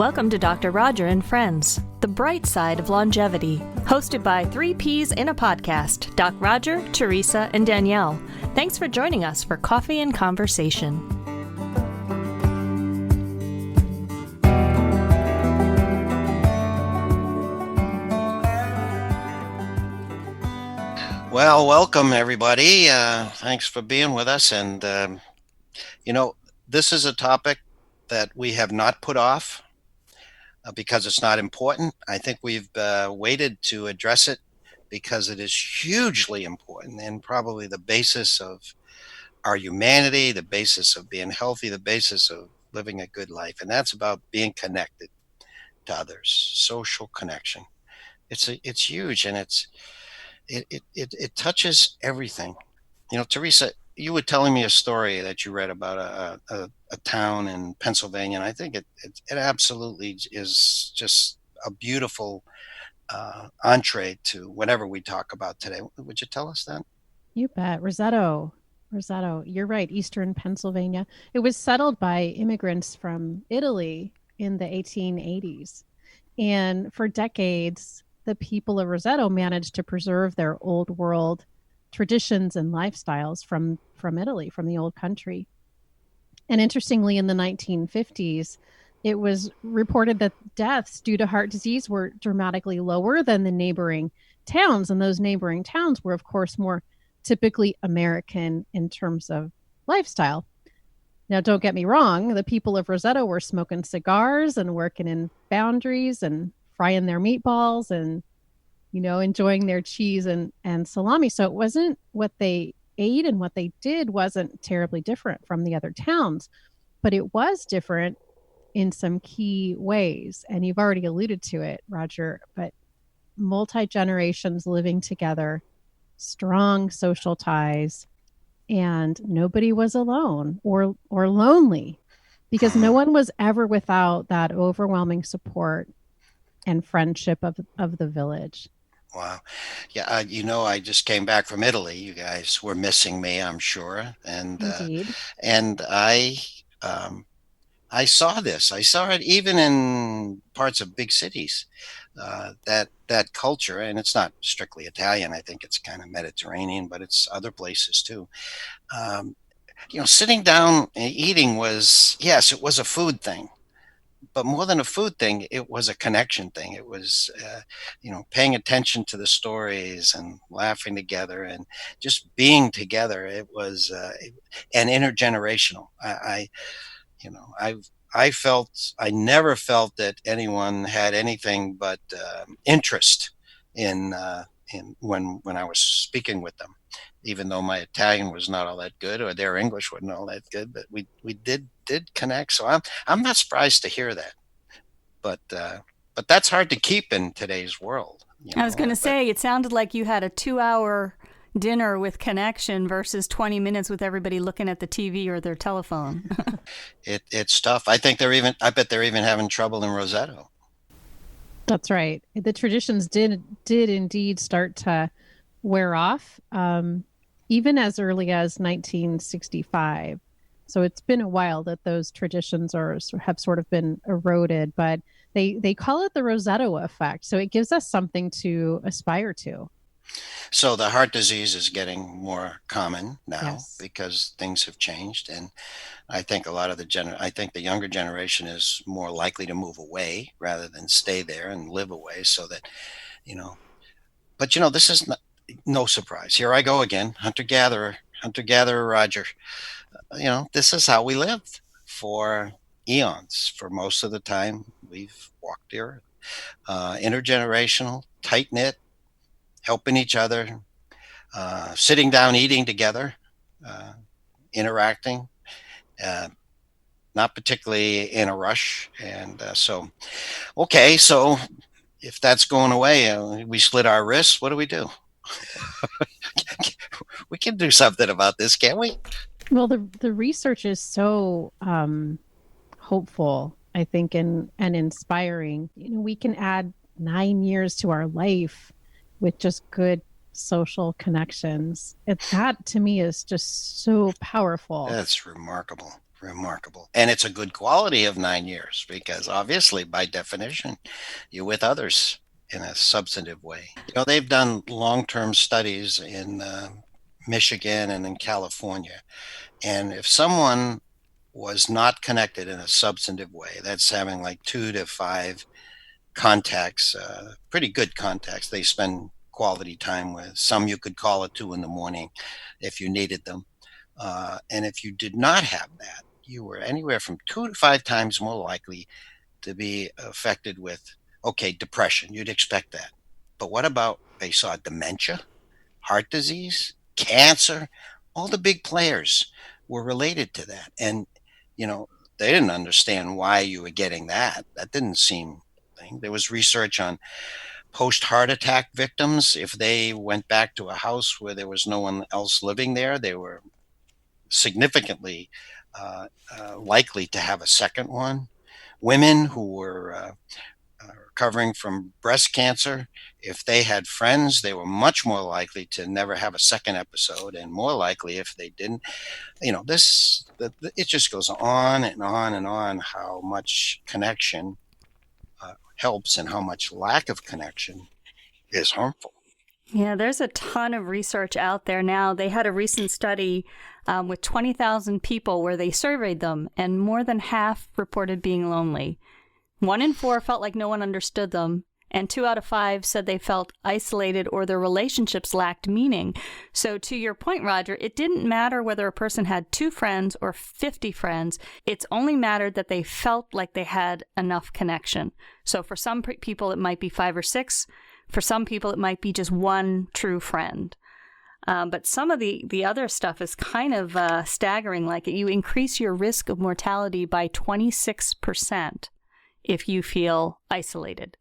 Welcome to Dr. Roger and Friends, the bright side of longevity, hosted by three Ps in a podcast, Doc Roger, Teresa, and Danielle. Thanks for joining us for Coffee and Conversation. Well, welcome everybody. Thanks for being with us. And, this is a topic that we have not put off because it's not important. I think we've waited to address it because it is hugely important and probably the basis of our humanity, the basis of being healthy, the basis of living a good life. And that's about being connected to others, social connection. It's huge, and it touches everything. Teresa, you were telling me a story that you read about a town in Pennsylvania, and I think it absolutely is just a beautiful entree to whatever we talk about today. Would you tell us that? You bet. Roseto. You're right. Eastern Pennsylvania. It was settled by immigrants from Italy in the 1880s. And for decades, the people of Roseto managed to preserve their old world traditions and lifestyles from Italy, from the old country. And interestingly, in the 1950s, it was reported that deaths due to heart disease were dramatically lower than the neighboring towns. And those neighboring towns were, of course, more typically American in terms of lifestyle. Now, don't get me wrong, the people of Roseto were smoking cigars and working in foundries and frying their meatballs and, enjoying their cheese and salami. So it wasn't what they ate and what they did wasn't terribly different from the other towns, but it was different in some key ways. And you've already alluded to it, Roger, but multi-generations living together, strong social ties, and nobody was alone or lonely because no one was ever without that overwhelming support and friendship of the village. Wow. Yeah. I just came back from Italy. You guys were missing me, I'm sure. And, Indeed. And I saw this. I saw it even in parts of big cities, that culture, and it's not strictly Italian. I think it's kind of Mediterranean, but it's other places too. Sitting down and eating was, yes, it was a food thing. But more than a food thing, it was a connection thing. It was, paying attention to the stories and laughing together and just being together. It was and intergenerational. I never felt that anyone had anything but interest in when I was speaking with them, even though my Italian was not all that good or their English wasn't all that good, but we did connect. So I'm not surprised to hear that, but that's hard to keep in today's world. I was going to say, it sounded like you had a 2-hour dinner with connection versus 20 minutes with everybody looking at the TV or their telephone. It's tough. I bet they're even having trouble in Roseto. That's right. The traditions did indeed start to wear off, even as early as 1965. So it's been a while that those traditions have sort of been eroded, but they call it the Roseto effect. So it gives us something to aspire to. So the heart disease is getting more common now. Yes. Because things have changed, and I think I think the younger generation is more likely to move away rather than stay there and live away. So that, but this is no surprise. Here I go again, hunter gatherer, Roger. This is how we lived for eons. For most of the time, we've walked the earth. Intergenerational, tight knit, helping each other, sitting down, eating together, interacting, not particularly in a rush. And so if that's going away, we slit our wrists. What do we do? We can do something about this, can't we? Well, the research is so hopeful, I think, and inspiring. We can add 9 years to our life with just good social connections. That to me is just so powerful. That's remarkable. remarkable. And it's a good quality of 9 years because obviously, by definition, you're with others in a substantive way. They've done long-term studies in Michigan and in California. And if someone was not connected in a substantive way, that's having like 2 to 5 contacts, pretty good contacts. They spend quality time with. Some you could call at 2 a.m. if you needed them. And if you did not have that, you were anywhere from 2 to 5 times more likely to be affected with, okay, depression. You'd expect that. But what about, they saw dementia, heart disease, cancer? All the big players were related to that. And, they didn't understand why you were getting that. That didn't seem. There was research on post-heart attack victims. If they went back to a house where there was no one else living there, they were significantly likely to have a second one. Women who were recovering from breast cancer, if they had friends, they were much more likely to never have a second episode, and more likely if they didn't. It just goes on and on and on how much connection helps and how much lack of connection is harmful. Yeah, there's a ton of research out there now. They had a recent study with 20,000 people where they surveyed them, and more than half reported being lonely. 1 in 4 felt like no one understood them, and 2 out of 5 said they felt isolated or their relationships lacked meaning. So to your point, Roger, it didn't matter whether a person had 2 friends or 50 friends. It's only mattered that they felt like they had enough connection. So for some people, it might be 5 or 6. For some people, it might be just 1 true friend. But some of the other stuff is kind of staggering. Like you increase your risk of mortality by 26% if you feel isolated.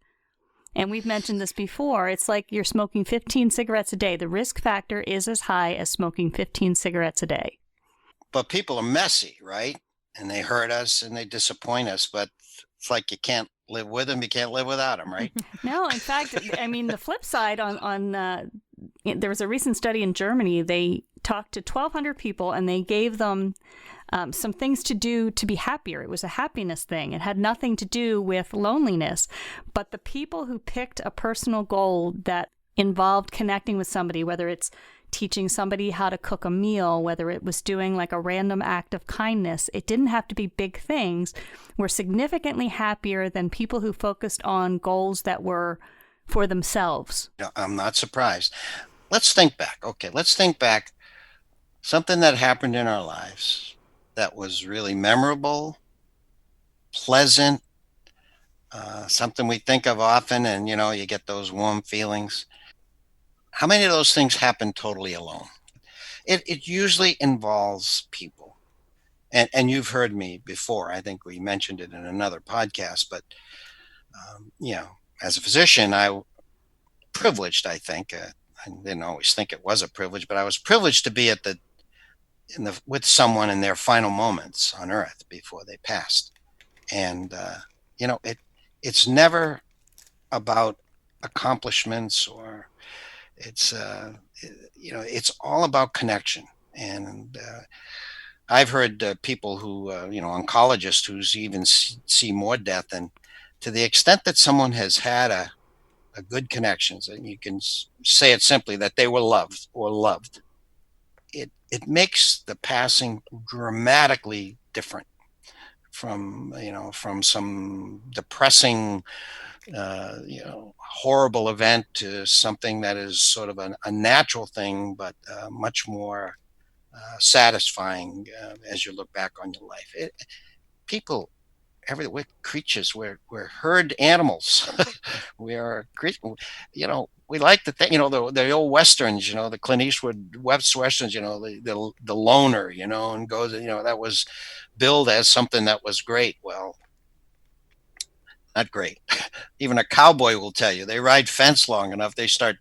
And we've mentioned this before. It's like you're smoking 15 cigarettes a day. The risk factor is as high as smoking 15 cigarettes a day. But people are messy, right? And they hurt us and they disappoint us. But it's like you can't live with them, you can't live without them, right? No, in fact, I mean, the flip side there was a recent study in Germany. They talked to 1,200 people and they gave them some things to do to be happier. It was a happiness thing. It had nothing to do with loneliness. But the people who picked a personal goal that involved connecting with somebody, whether it's teaching somebody how to cook a meal, whether it was doing like a random act of kindness, it didn't have to be big things, were significantly happier than people who focused on goals that were for themselves. No, I'm not surprised. Let's think back. Okay, let's think back. Something that happened in our lives that was really memorable, pleasant, something we think of often, and you get those warm feelings. How many of those things happen totally alone? It usually involves people. And you've heard me before. I think we mentioned it in another podcast. But, as a physician, I privileged, I think. I didn't always think it was a privilege, but I was privileged to be with someone in their final moments on Earth before they passed. And, it's never about accomplishments or it's all about connection. And I've heard people who oncologists who's even see more death, and to the extent that someone has had a good connections, and you can say it simply that they were loved or loved, it makes the passing dramatically different from some depressing horrible event to something that is sort of a natural thing, but much more satisfying as you look back on your life. People, we're creatures. We're herd animals. We are, we like to think, the old westerns, the Clint Eastwood westerns, the loner, and goes, that was billed as something that was great. Well, not great. Even a cowboy will tell you they ride fence long enough, they start,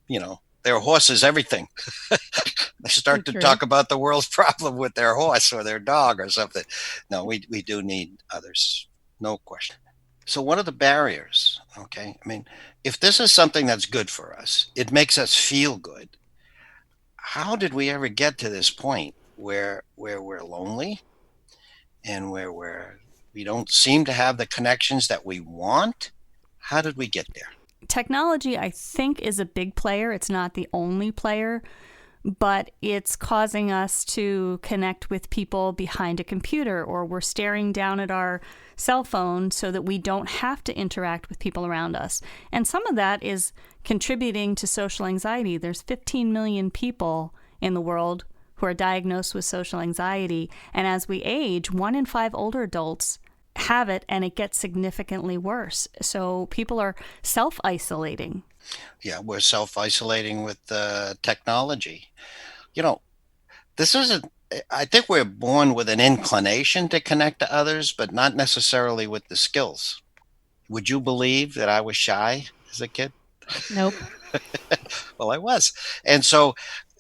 their horse is everything. They start to talk about the world's problem with their horse or their dog or something. No, we do need others, no question. So what are the barriers? Okay, I mean, if this is something that's good for us, it makes us feel good. How did we ever get to this point where we're lonely? and where we don't seem to have the connections that we want. How did we get there? Technology, I think, is a big player. It's not the only player, but it's causing us to connect with people behind a computer, or we're staring down at our cell phone so that we don't have to interact with people around us. And some of that is contributing to social anxiety. There's 15 million people in the world who are diagnosed with social anxiety. And as we age, 1 in 5 older adults have it, and it gets significantly worse. So people are self-isolating. Yeah, we're self-isolating with technology. You know, this isn't, I think we're born with an inclination to connect to others, but not necessarily with the skills. Would you believe that I was shy as a kid? Nope. Well, I was. And so,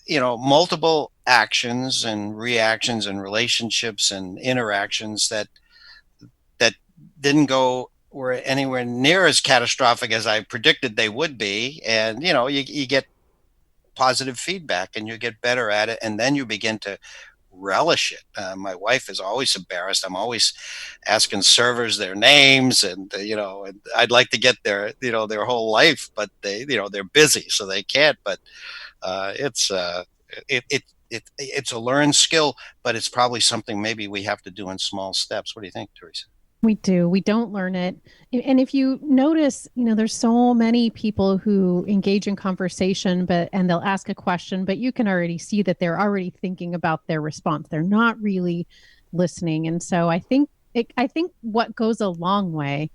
multiple actions and reactions and relationships and interactions that didn't go were anywhere near as catastrophic as I predicted they would be. And, you get positive feedback and you get better at it. And then you begin to relish it. My wife is always embarrassed. I'm always asking servers their names and, and I'd like to get their whole life, but they're busy, so they can't. But it's a learned skill, but it's probably something maybe we have to do in small steps. What do you think, Teresa? We do. We don't learn it. And if you notice, there's so many people who engage in conversation, and they'll ask a question, but you can already see that they're already thinking about their response. They're not really listening. And so I think what goes a long way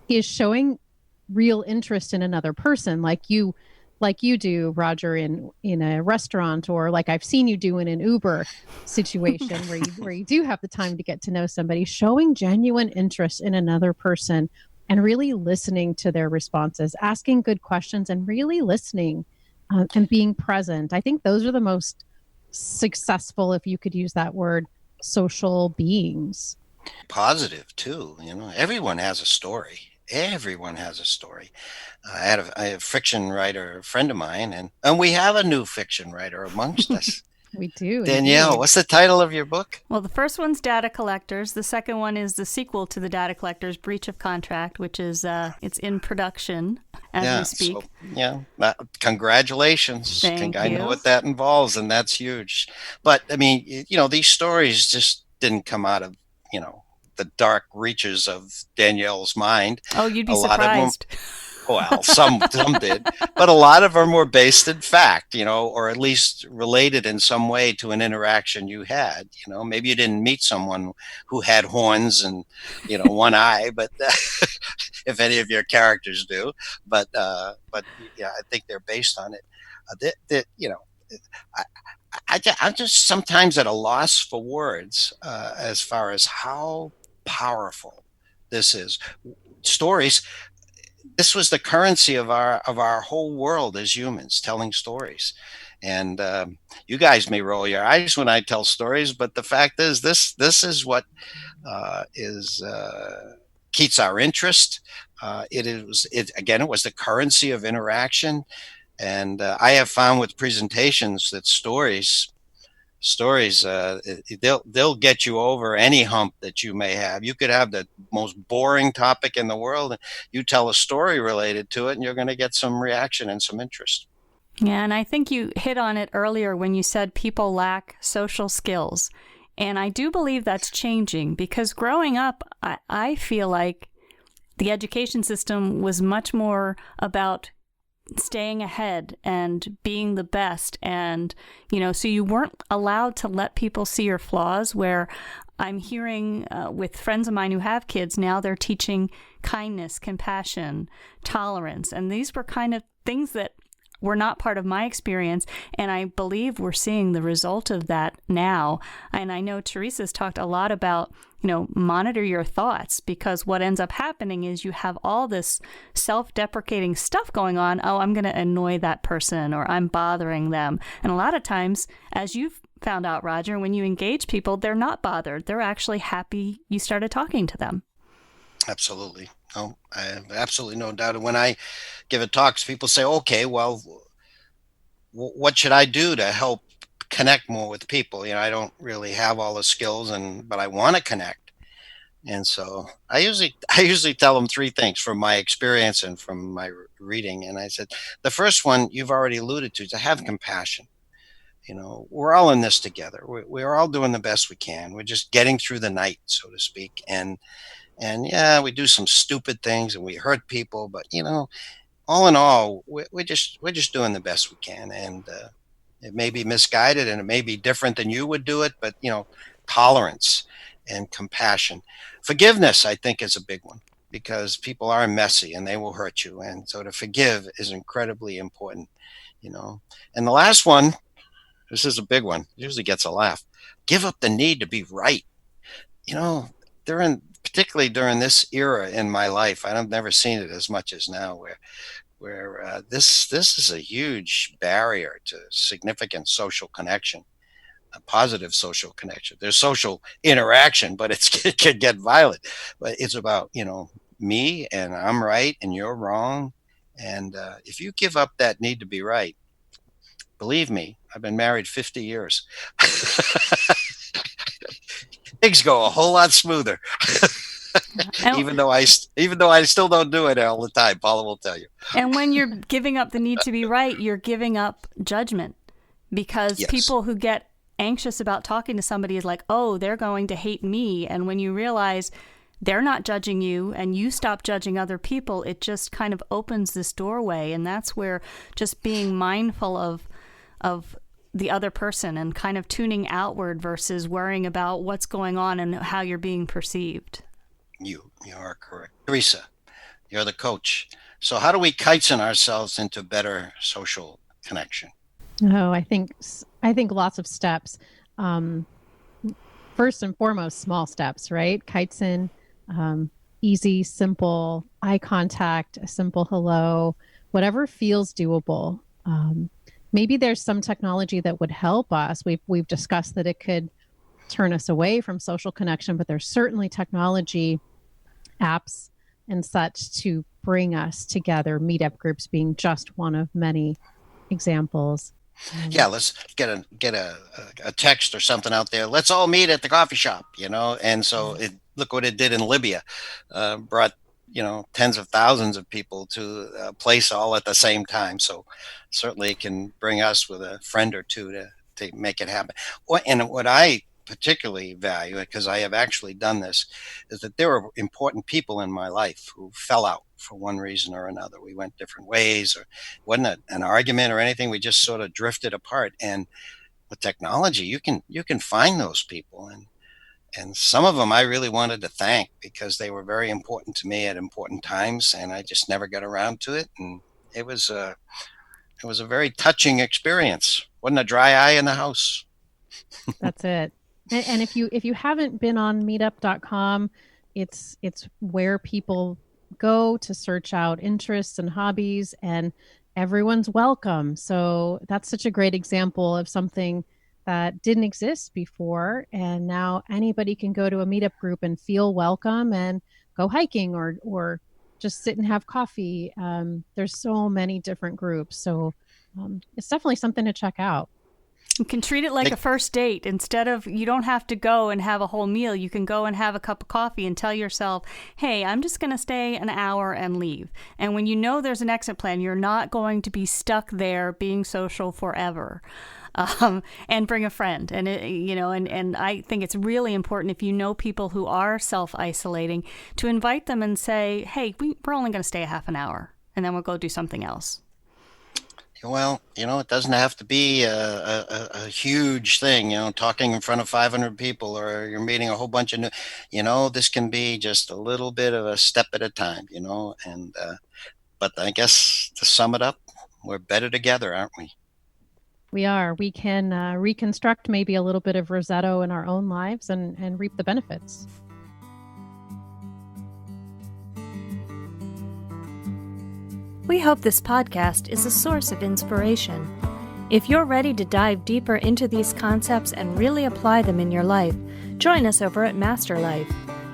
is showing real interest in another person, like you do, Roger, in a restaurant, or like I've seen you do in an Uber situation where you do have the time to get to know somebody. Showing genuine interest in another person and really listening to their responses, asking good questions and really listening and being present. I think those are the most successful, if you could use that word, social beings. Positive too. Everyone has a story. Everyone has a story. I had a fiction writer friend of mine, and we have a new fiction writer amongst us. We do. Danielle, indeed. what's the title of your book? Well, the first one's Data Collectors. The second one is the sequel to the Data Collectors, Breach of Contract, which is it's in production as we speak. Congratulations. Thank I you. know what that involves, and that's huge. But I mean, these stories just didn't come out of the dark reaches of Danielle's mind. Oh, you'd be a surprised. Lot of them, well, some did, but a lot of them were based in fact, or at least related in some way to an interaction you had. Maybe you didn't meet someone who had horns and one eye, but if any of your characters do, but yeah, I think they're based on it. I'm just sometimes at a loss for words as far as how powerful this is. Stories. This was the currency of our whole world as humans, telling stories. And you guys may roll your eyes when I tell stories, but the fact is, this is what keeps our interest. It was the currency of interaction. And I have found with presentations that stories they'll get you over any hump that you may have. You could have the most boring topic in the world, and you tell a story related to it, and you're going to get some reaction and some interest. Yeah, and I think you hit on it earlier when you said people lack social skills. And I do believe that's changing, because growing up, I feel like the education system was much more about staying ahead and being the best. And, so you weren't allowed to let people see your flaws, where I'm hearing with friends of mine who have kids now, they're teaching kindness, compassion, tolerance. And these were kind of things that were not part of my experience. And I believe we're seeing the result of that now. And I know Teresa's talked a lot about, monitor your thoughts, because what ends up happening is you have all this self-deprecating stuff going on. Oh, I'm going to annoy that person, or I'm bothering them. And a lot of times, as you've found out, Roger, when you engage people, they're not bothered. They're actually happy you started talking to them. Absolutely. No, I have absolutely no doubt. And when I give a talk, people say, okay, well, what should I do to help connect more with people. I don't really have all the skills, but I want to connect. And so I usually tell them three things from my experience and from my reading. And I said, the first one you've already alluded to have compassion. We're all in this together. We're all doing the best we can. We're just getting through the night, so to speak. And yeah, we do some stupid things and we hurt people, but all in all, we're just doing the best we can. And it may be misguided and it may be different than you would do it, but tolerance and compassion. Forgiveness, I think, is a big one, because people are messy and they will hurt you. And so to forgive is incredibly important, And the last one, this is a big one, it usually gets a laugh. Give up the need to be right. Particularly during this era in my life, I've never seen it as much as now, where this is a huge barrier to significant social connection, a positive social connection. There's social interaction, but it can get violent. But it's about me and I'm right and you're wrong. And if you give up that need to be right, believe me, I've been married 50 years. Things go a whole lot smoother. Even though I still don't do it all the time, Paula will tell you. And when you're giving up the need to be right, you're giving up judgment, because Yes. People who get anxious about talking to somebody is like, oh, they're going to hate me. And when you realize they're not judging you and you stop judging other people, it just kind of opens this doorway. And that's where just being mindful of the other person and kind of tuning outward versus worrying about what's going on and how you're being perceived. You are correct. Teresa, you're the coach. So how do we kaizen ourselves into better social connection? Oh, I think lots of steps. First and foremost, small steps, right? Kaizen, easy, simple, eye contact, a simple hello, whatever feels doable. Maybe there's some technology that would help us. We've discussed that it could turn us away from social connection, but there's certainly technology, apps and such to bring us together, meetup groups being just one of many examples. Yeah, let's get a text or something out there. Let's all meet at the coffee shop, And so look what it did in Libya. Brought tens of thousands of people to a place all at the same time. So certainly it can bring us with a friend or two to make it happen. And what I particularly value, because I have actually done this, is that there were important people in my life who fell out for one reason or another. We went different ways, or it wasn't an argument or anything. We just sort of drifted apart. And with technology, you can find those people, and some of them I really wanted to thank, because they were very important to me at important times, and I just never got around to it. And it was a very touching experience. Wasn't a dry eye in the house. That's it. And if you haven't been on meetup.com, it's where people go to search out interests and hobbies, and everyone's welcome. So that's such a great example of something that didn't exist before, and now anybody can go to a meetup group and feel welcome and go hiking or just sit and have coffee. There's so many different groups, so it's definitely something to check out. You can treat it like a first date. Instead of, you don't have to go and have a whole meal. You can go and have a cup of coffee and tell yourself, hey, I'm just going to stay an hour and leave. And when you know there's an exit plan, you're not going to be stuck there being social forever. And bring a friend. And, and I think it's really important, if you know people who are self-isolating, to invite them and say, hey, we're only going to stay a half an hour, and then we'll go do something else. Well, it doesn't have to be a huge thing, talking in front of 500 people, or you're meeting a whole bunch of new, this can be just a little bit of a step at a time, and, but I guess to sum it up, we're better together, aren't we? We are. We can reconstruct maybe a little bit of Roseto in our own lives and reap the benefits. We hope this podcast is a source of inspiration. If you're ready to dive deeper into these concepts and really apply them in your life, join us over at Master Life.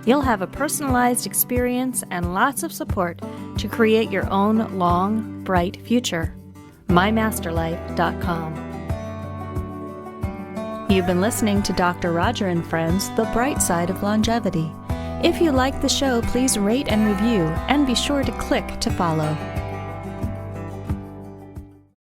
You'll have a personalized experience and lots of support to create your own long, bright future. mymasterlife.com. You've been listening to Dr. Roger and Friends, The Bright Side of Longevity. If you like the show, please rate and review, and be sure to click to follow.